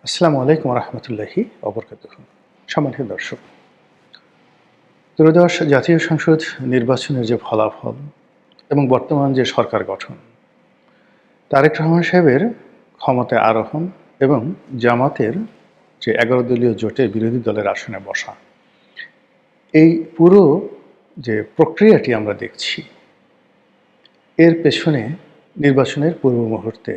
আসসালামু আলাইকুম রহমতুল্লাহি অবরকাতুহ। সম্মানিত দর্শক, ত্রয়োদশ জাতীয় সংসদ নির্বাচনের যে ফলাফল এবং বর্তমান যে সরকার গঠন, তারেক রহমান সাহেবের ক্ষমতায় আরোহণ এবং জামাতের যে ১১ দলীয় জোটে বিরোধী দলের আসনে বসা, এই পুরো যে প্রক্রিয়াটি আমরা দেখছি, এর পেছনে নির্বাচনের পূর্ব মুহূর্তে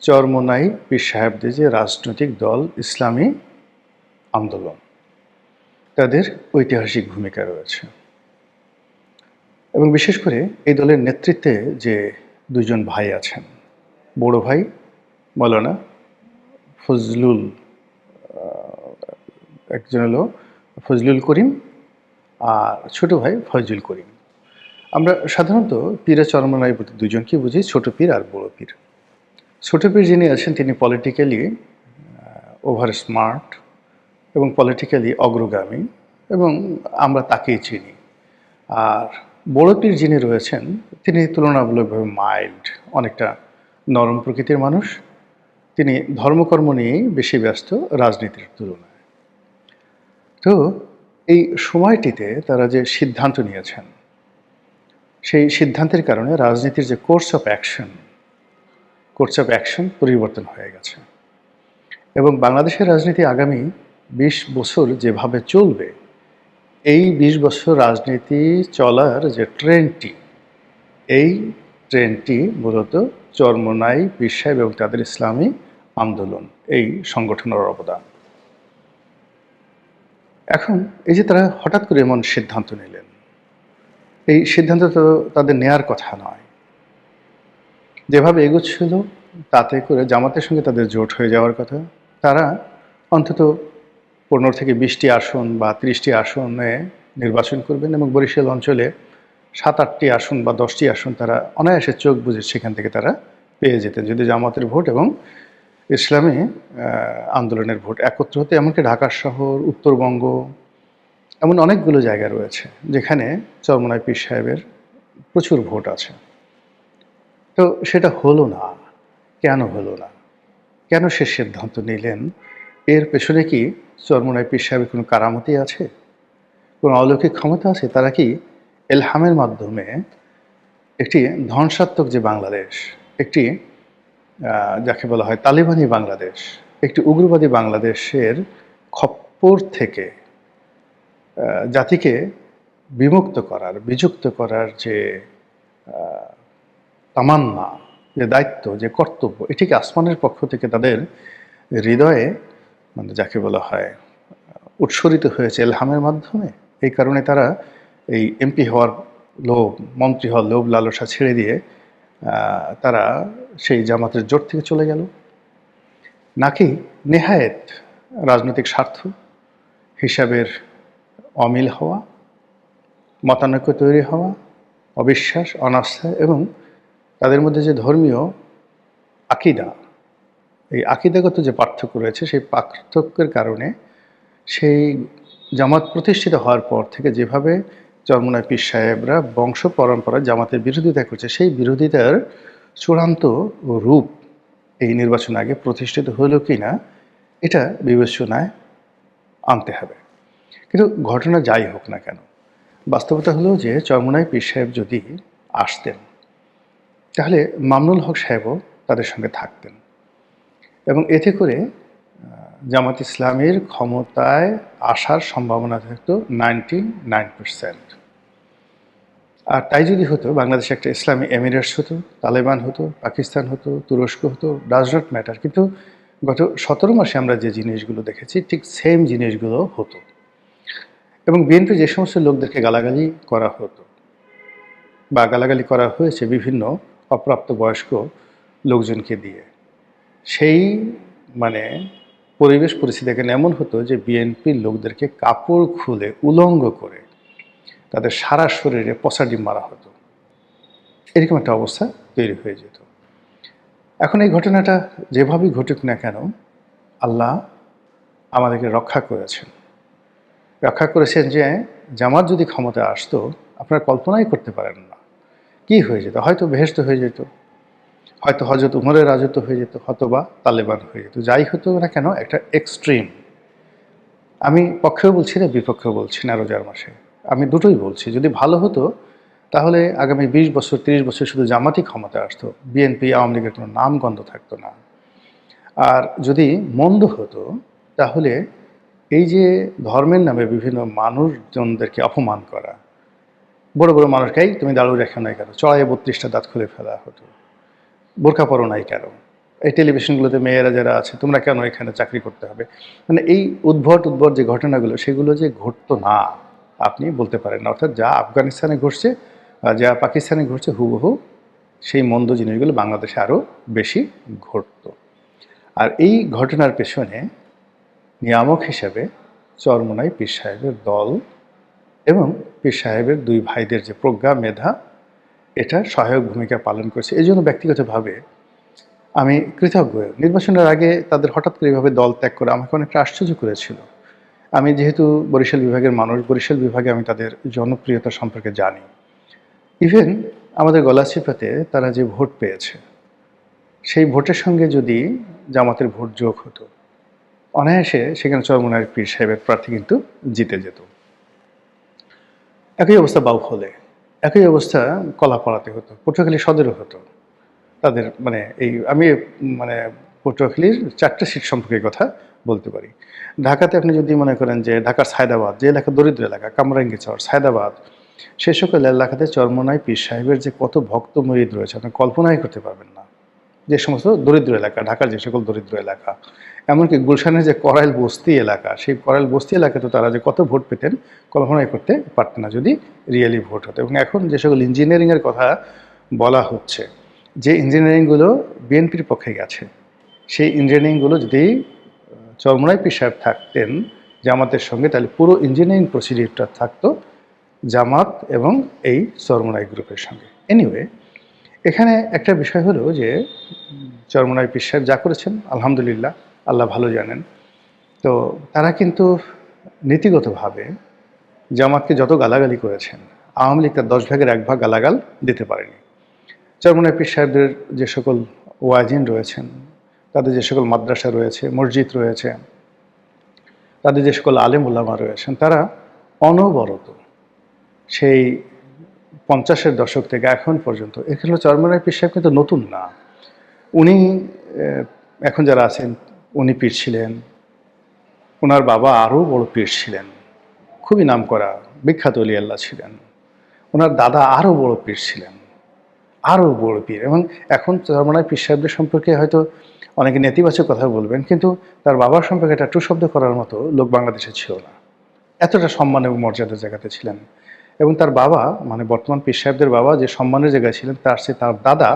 চরমোনাই পীর সাহেবদের যে রাজনৈতিক দল ইসলামী আন্দোলন, তাদের ঐতিহাসিক ভূমিকা রয়েছে। এবং বিশেষ করে এই দলের নেতৃত্বে যে দুজন ভাই আছেন, বড় ভাই মৌলানা ফজলুল, একজন হলো ফজলুল করিম আর ছোট ভাই ফয়জুল করিম। আমরা সাধারণত পীরে চরমোনাই বলতে দুজনকে বুঝি, ছোট পীর আর বড় পীর। ছোট পীর যিনি আছেন তিনি পলিটিক্যালি ওভার স্মার্ট এবং পলিটিক্যালি অগ্রগামী, এবং আমরা তাকেই চিনি। আর বড় পীর যিনি রয়েছেন তিনি তুলনামূলকভাবে মাইল্ড, অনেকটা নরম প্রকৃতির মানুষ। তিনি ধর্মকর্ম নিয়েই বেশি ব্যস্ত রাজনীতির তুলনায়। তো এই সময়টিতে তারা যে সিদ্ধান্ত নিয়েছেন, সেই সিদ্ধান্তের কারণে রাজনীতির যে কোর্স অফ অ্যাকশন পরিবর্তন হয়ে গেছে। এবং বাংলাদেশের রাজনীতি আগামী ২০ বছর যেভাবে চলবে, এই ২০ বছর রাজনীতি চলার যে এই ট্রেনটি মূলত চরমোনাই পীর সাহেব এবং তাদের ইসলামী আন্দোলন, এই সংগঠনের অবদান। এখন এই যে তারা হঠাৎ করে এমন সিদ্ধান্ত নিলেন, এই সিদ্ধান্ত তো তাদের নেয়ার কথা নয়। যেভাবে এগোচ্ছিল তাতে করে জামাতের সঙ্গে তাদের জোট হয়ে যাওয়ার কথা। তারা অন্তত ১৫ থেকে ২০টি আসন বা ৩০টি আসনে নির্বাচন করবেন এবং বরিশাল অঞ্চলে ৭-৮টি আসন বা ১০টি আসন তারা অনায়াসে চোখ বুজে সেখান থেকে তারা পেয়ে যেতেন, যদি জামাতের ভোট এবং ইসলামী আন্দোলনের ভোট একত্র হতে। এমনকি ঢাকা শহর, উত্তরবঙ্গ, এমন অনেকগুলো জায়গা রয়েছে যেখানে চরমোনাই পীর সাহেবের প্রচুর ভোট আছে। তো সেটা হলো না। কেন হলো না? কেন সে সিদ্ধান্ত নিলেন? এর পেছনে কি চরমোনাই পীর সাহেবের কোনো কারামতি আছে, কোনো অলৌকিক ক্ষমতা আছে? তারা কি এলহামের মাধ্যমে একটি ধ্বংসাত্মক যে বাংলাদেশ, একটি যাকে বলা হয় তালিবানি বাংলাদেশ, একটি উগ্রবাদী বাংলাদেশের খপ্পর থেকে জাতিকে বিমুক্ত করার, বিযুক্ত করার যে তামান্না, যে দায়িত্ব, যে কর্তব্য, এটি কি আসমানের পক্ষ থেকে তাদের হৃদয়ে, মানে যাকে বলা হয় উৎসরিত হয়েছে এলহামের মাধ্যমে? এই কারণে তারা এই এমপি হওয়ার লোভ, মন্ত্রী হওয়ার লোভ লালসা ছেড়ে দিয়ে তারা সেই জামাতের জোট থেকে চলে গেল, নাকি নেহায়েত রাজনৈতিক স্বার্থ, হিসাবের অমিল হওয়া, মতানৈক্য তৈরি হওয়া, অবিশ্বাস, অনাস্থা এবং তাদের মধ্যে যে ধর্মীয় আকিদা, এই আকিদাগত যে পার্থক্য রয়েছে, সেই পার্থক্যের কারণে সেই জামাত প্রতিষ্ঠিত হওয়ার পর থেকে যেভাবে চরমোনাই পীর সাহেবরা বংশ পরম্পরায় জামাতের বিরোধিতা করছে, সেই বিরোধিতার চূড়ান্ত রূপ এই নির্বাচন আগে প্রতিষ্ঠিত হলো কি না, এটা বিবেচনায় আনতে হবে। কিন্তু ঘটনা যাই হোক না কেন, বাস্তবতা হলো যে চরমোনাই পীর সাহেব যদি আসতেন, তাহলে মামুনুল হক সাহেবও তাদের সঙ্গে থাকতেন এবং এতে করে জামাত ইসলামের ক্ষমতায় আসার সম্ভাবনা থাকতো 99%। আর তাই যদি হতো, বাংলাদেশে একটা ইসলামী এমিরেটস হতো, তালেবান হতো, পাকিস্তান হতো, তুরস্ক হতো, ডাজ নট ম্যাটার। কিন্তু গত 17 মাসে আমরা যে জিনিসগুলো দেখেছি, ঠিক সেম জিনিসগুলো হতো। এবং বিএনপি যে সমস্ত লোকদেরকে গালাগালি করা হতো বা গালাগালি করা হয়েছে বিভিন্ন অপ্রাপ্তবয়স্ক লোকজনকে দিয়ে, সেই মানে পরিবেশ পরিস্থিতি এখানে এমন হতো যে বিএনপির লোকদেরকে কাপড় খুলে উলঙ্গ করে তাদের সারা শরীরে পচা ডিম মারা হতো। এরকম একটা অবস্থা তৈরি হয়ে যেত। এখন এই ঘটনাটা যেভাবেই ঘটুক না কেন, আল্লাহ আমাদেরকে রক্ষা করেছেন যে জামাত যদি ক্ষমতায় আসতো, আপনারা কল্পনাই করতে পারেন না কি হয়ে যেত। হয়তো বেহেশত হয়ে যেত, হয়তো হজরত উমরের রাজত্ব হয়ে যেত, হয়তো বা তালেবান হয়ে যেত। যাই হতো না কেন, একটা এক্সট্রিম। আমি পক্ষেও বলছি না, বিপক্ষেও বলছি না রোজার মাসে, আমি দুটোই বলছি। যদি ভালো হতো তাহলে আগামী 20 বছর 30 বছর শুধু জামাতই ক্ষমতা আসতো, বিএনপি আওয়ামী লীগের কোনো নাম গন্ধ থাকতো না। আর যদি মন্দ হতো তাহলে এই যে ধর্মের নামে বিভিন্ন মানুষজনদেরকে অপমান করা, বড় বড় মানুষকেই তুমি দাঁড়ু রেখো নাই কেন, চড়াইয়ে 32টা দাঁত খুলে ফেলা হতো, বোরকা পরো নাই কেন, এই টেলিভিশনগুলোতে মেয়েরা যারা আছে তোমরা কেন এখানে চাকরি করতে হবে, মানে এই উদ্ভট উদ্ভট যে ঘটনাগুলো, সেগুলো যে ঘটতো না আপনি বলতে পারেন না। অর্থাৎ যা আফগানিস্তানে ঘটছে, যা পাকিস্তানে ঘটছে, হুবহু সেই মন্দ জিনিসগুলো বাংলাদেশে আরও বেশি ঘটতো। আর এই ঘটনার পেছনে নিয়ামক হিসেবে চরমোনাই পীর সাহেবের দল এবং পীর সাহেবের দুই ভাইদের যে প্রজ্ঞা, মেধা, এটা সহায়ক ভূমিকা পালন করেছে। এই জন্য ব্যক্তিগতভাবে আমি কৃতজ্ঞ। নির্বাচনের আগে তাদের হঠাৎ করে এভাবে দল ত্যাগ করে আমাকে অনেকটা আশ্চর্য করেছিল। আমি যেহেতু বরিশাল বিভাগের মানুষ, বরিশাল বিভাগে আমি তাদের জনপ্রিয়তা সম্পর্কে জানি। ইভেন আমাদের গলাচিপাতে তারা যে ভোট পেয়েছে, সেই ভোটের সঙ্গে যদি জামাতের ভোট যোগ হতো, অনায়াসে সেখানে চরমোনাই পীর সাহেবের প্রার্থী কিন্তু জিতে যেত। একই অবস্থা বাউফলে, একই অবস্থা কলাপাড়াতে হতো, পটুয়াখালী সদরও হতো। তাদের মানে এই আমি মানে পটুয়াখালীর 4টে সিট সম্পর্কে কথা বলতে পারি। ঢাকাতে আপনি যদি মনে করেন যে ঢাকার সায়দাবাদ, যে এলাকা দরিদ্র এলাকা, কামরাঙ্গীরচর, সায়দাবাদ, সে সকল এলাকাতে চরমোনাই পীর সাহেবের যে কত ভক্ত মুরিদ রয়েছে আপনি কল্পনাই করতে পারবেন না। যে সমস্ত দরিদ্র এলাকা, ঢাকার যে সকল দরিদ্র এলাকা, এমনকি গুলশানের যে করাইল বস্তি এলাকা, সেই করাইল বস্তি এলাকাতে তারা যে কত ভোট পেতেন কল্পনাই করতে পারতেন না যদি রিয়েলি ভোট হতো। এবং এখন যে সকল ইঞ্জিনিয়ারিংয়ের কথা বলা হচ্ছে, যে ইঞ্জিনিয়ারিংগুলো বিএনপির পক্ষে গেছে, সেই ইঞ্জিনিয়ারিংগুলো যদি চরমোনাই পীর সাহেব থাকতেন জামাতের সঙ্গে, তাহলে পুরো ইঞ্জিনিয়ারিং প্রসিডিউরটা থাকতো জামাত এবং এই চরমোনাই গ্রুপের সঙ্গে। এনিওয়ে, এখানে একটা বিষয় হলো যে চরমোনাই পীর সাহেব যা করেছেন আলহামদুলিল্লাহ, আল্লাহ ভালো জানেন। তো তারা কিন্তু নীতিগতভাবে জামাতকে যত গালাগালি করেছেন, আওয়ামী লীগ তার 10 ভাগের 1 ভাগ গালাগাল দিতে পারেনি। চরমোনাই পীর সাহেবদের যে সকল ওয়াজিন রয়েছেন, তাদের যে সকল মাদ্রাসা রয়েছে, মসজিদ রয়েছে, তাদের যে সকল আলেম উলামা রয়েছেন, তারা অনবরত সেই 50-এর দশক থেকে এখন পর্যন্ত, এখানে চরমোনাই পীর সাহেব কিন্তু নতুন না। উনি এখন যারা আছেন, উনি পীর ছিলেন, ওনার বাবা আরও বড় পীর ছিলেন, খুবই নামকরা বিখ্যাত অলি আল্লাহ ছিলেন, ওনার দাদা আরও বড় পীর ছিলেন, আরও বড় পীর। এবং এখন চরমোনাই পীর সাহেবদের সম্পর্কে হয়তো অনেকে নেতিবাচক কথা বলবেন, কিন্তু তার বাবার সম্পর্কে একটা টুশব্দ করার মতো লোক বাংলাদেশে ছিল না। এতটা সম্মান এবং মর্যাদার জায়গাতে ছিলেন। এবং তার বাবা মানে বর্তমান পীর সাহেবদের বাবা যে সম্মানের জায়গায় ছিলেন, তার সে তার দাদা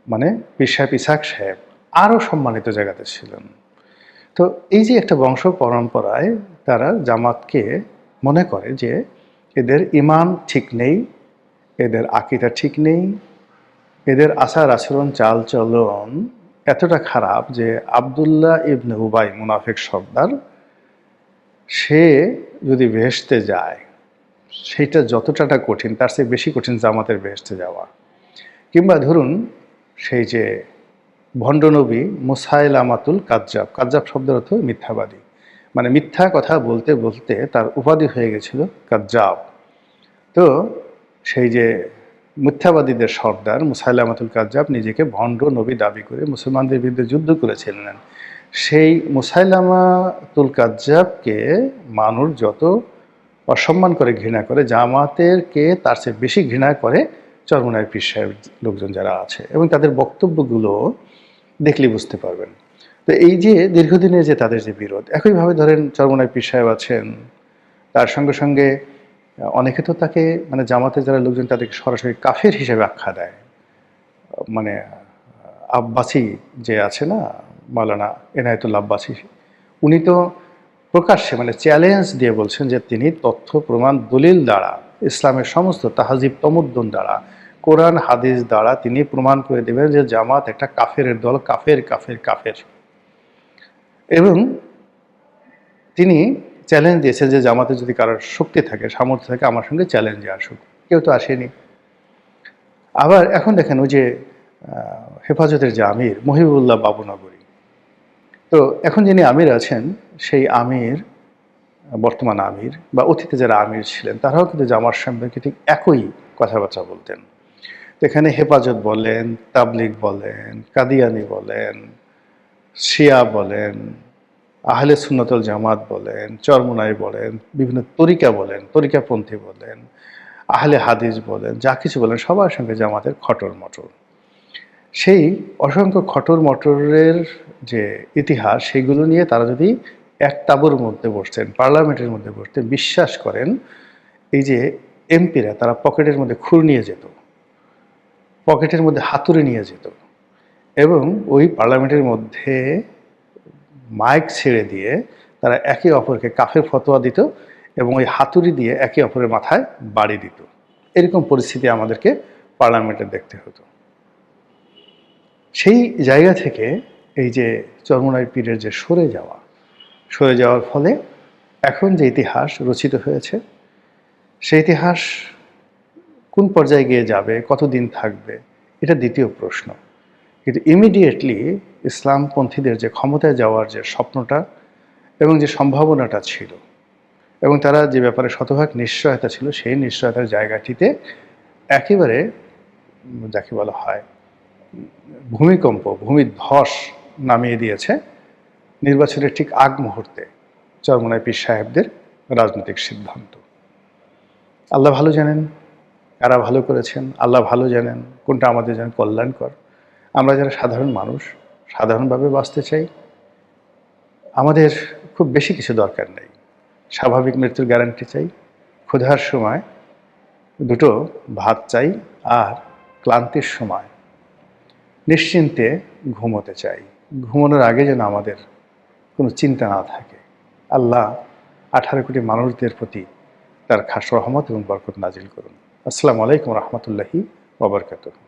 মানে পীর সাহেব ইসাক সাহেব আরও সম্মানিত জায়গাতে ছিলেন। তো এই যে একটা বংশ পরম্পরায় তারা জামাতকে মনে করে যে এদের ইমান ঠিক নেই, এদের আকীদা ঠিক নেই, এদের আচার আচরণ চাল চলন এতটা খারাপ যে আব্দুল্লাহ ইবনে উবাই মুনাফিক সর্দার, সে যদি বেহেশতে যায় সেইটা যতটা কঠিন, তার চেয়ে বেশি কঠিন জামাতের বেহেশতে যাওয়া। কিংবা ধরুন সেই যে ভণ্ডনবী মুসাইলামাতুল কাজ্জাব, কাজ্জাব শব্দের অর্থ মিথ্যাবাদী, মানে মিথ্যা কথা বলতে বলতে তার উপাধি হয়ে গেছিল কাজ্জাব। তো সেই যে মিথ্যাবাদীদের সর্দার মুসাইলামাতুল কাজ্জাব নিজেকে ভণ্ড নবী দাবি করে মুসলমানদের বিরুদ্ধে যুদ্ধ করেছিলেন। সেই মুসাইলামাতুল কাজ্জাবকে মানুষ যত অসম্মান করে, ঘৃণা করে, জামাতেরকে তার চেয়ে বেশি ঘৃণা করে চরমোনাই পীর সাহেব লোকজন যারা আছে, এবং তাদের বক্তব্যগুলো দেখলে বুঝতে পারবেন। তো এই যে দীর্ঘদিনের যে তাদের যে বিরোধ, একইভাবে ধরেন চরমোনাই পীর সাহেব আছেন, তার সঙ্গে সঙ্গে অনেকে তো তাকে মানে জামাতে যারা লোকজন তাদেরকে সরাসরি কাফের হিসেবে আখ্যা দেয়। মানে আব্বাসি যে আছে না, মাওলানা এনায়েতুল্লাহ আব্বাসি, উনি তো প্রকাশ্যে মানে চ্যালেঞ্জ দিয়ে বলছেন যে তিনি তথ্য প্রমাণ দলিল দ্বারা, ইসলামের সমস্ত তাহাজিব তমুদ্দুন দ্বারা, কোরআন হাদিস দ্বারা তিনি প্রমাণ করে দেবেন যে জামাত একটা কাফের দল, কাফের কাফের কাফের। এবং তিনি চ্যালেঞ্জ দিয়েছেন যে জামাতে যদি কারোর শক্তি থাকে, সামর্থ্য থাকে, আমার সঙ্গে চ্যালেঞ্জে আসুক। কেউ তো আসেনি। আবার এখন দেখেন ওই যে হেফাজতের যে আমির মহিবুল্লাহ বাবুনগরী। তো এখন যিনি আমির আছেন সেই আমির, বর্তমান আমির বা অতীতে যারা আমির ছিলেন তারাও কিন্তু জামাত সম্পর্কে ঠিক একই কথাবার্তা বলতেন। তো এখানে হেফাজত বলেন, তাবলিগ বলেন, কাদিয়ানি বলেন, শিয়া বলেন, আহলে সুন্নাতুল জামাত বলেন, চরমোনাই বলেন, বিভিন্ন তরিকা বলেন, তরিকাপন্থী বলেন, আহলে হাদিস বলেন, যা কিছু বলেন সবার সঙ্গে জামাতের খটর মটর। সেই অসংখ্য খটর মটরের যে ইতিহাস সেগুলো নিয়ে তারা যদি এক তাঁবুর মধ্যে বসতেন, পার্লামেন্টের মধ্যে বসতেন, বিশ্বাস করেন এই যে এমপিরা তারা পকেটের মধ্যে খুর নিয়ে যেত, পকেটের মধ্যে হাতুড়ি নিয়ে যেত এবং ওই পার্লামেন্টের মধ্যে মাইক ছেড়ে দিয়ে তারা একে অপরকে কাফের ফতোয়া দিত এবং ওই হাতুড়ি দিয়ে একে অপরের মাথায় বাড়ি দিত। এরকম পরিস্থিতি আমাদেরকে পার্লামেন্টে দেখতে হতো। সেই জায়গা থেকে এই যে চরমোনাই পীরের যে সরে যাওয়ার ফলে এখন যে ইতিহাস রচিত হয়েছে সেই ইতিহাস কোন পর্যায়ে গিয়ে যাবে, কতদিন থাকবে, এটা দ্বিতীয় প্রশ্ন। কিন্তু ইমিডিয়েটলি ইসলামপন্থীদের যে ক্ষমতায় যাওয়ার যে স্বপ্নটা এবং যে সম্ভাবনাটা ছিল এবং তারা যে ব্যাপারে শতভাগ নিশ্চয়তা ছিল সেই নিশ্চয়তার জায়গাটিতে একেবারে যাকে বলা হয় ভূমিকম্প, ভূমিধ্বস নামিয়ে দিয়েছে নির্বাচনের ঠিক আগ মুহূর্তে চরমোনাই পীর সাহেবদের রাজনৈতিক সিদ্ধান্ত। আল্লাহ ভালো জানেন কারা ভালো করেছেন, আল্লাহ ভালো জানেন কোনটা আমাদের জন্য কল্যাণকর। আমরা যারা সাধারণ মানুষ, সাধারণভাবে বাঁচতে চাই, আমাদের খুব বেশি কিছু দরকার নেই। স্বাভাবিক মৃত্যুর গ্যারান্টি চাই, ক্ষুধার সময় দুটো ভাত চাই, আর ক্লান্তির সময় নিশ্চিন্তে ঘুমোতে চাই। ঘুমানোর আগে যেন আমাদের কোনো চিন্তা না থাকে। আল্লাহ 18 কোটি মানুষদের প্রতি তার খাস রহমত এবং বরকত নাজিল করুন। আসসালামু আলাইকুম রহমতুল্লাহি ওয়া বারাকাতুহু।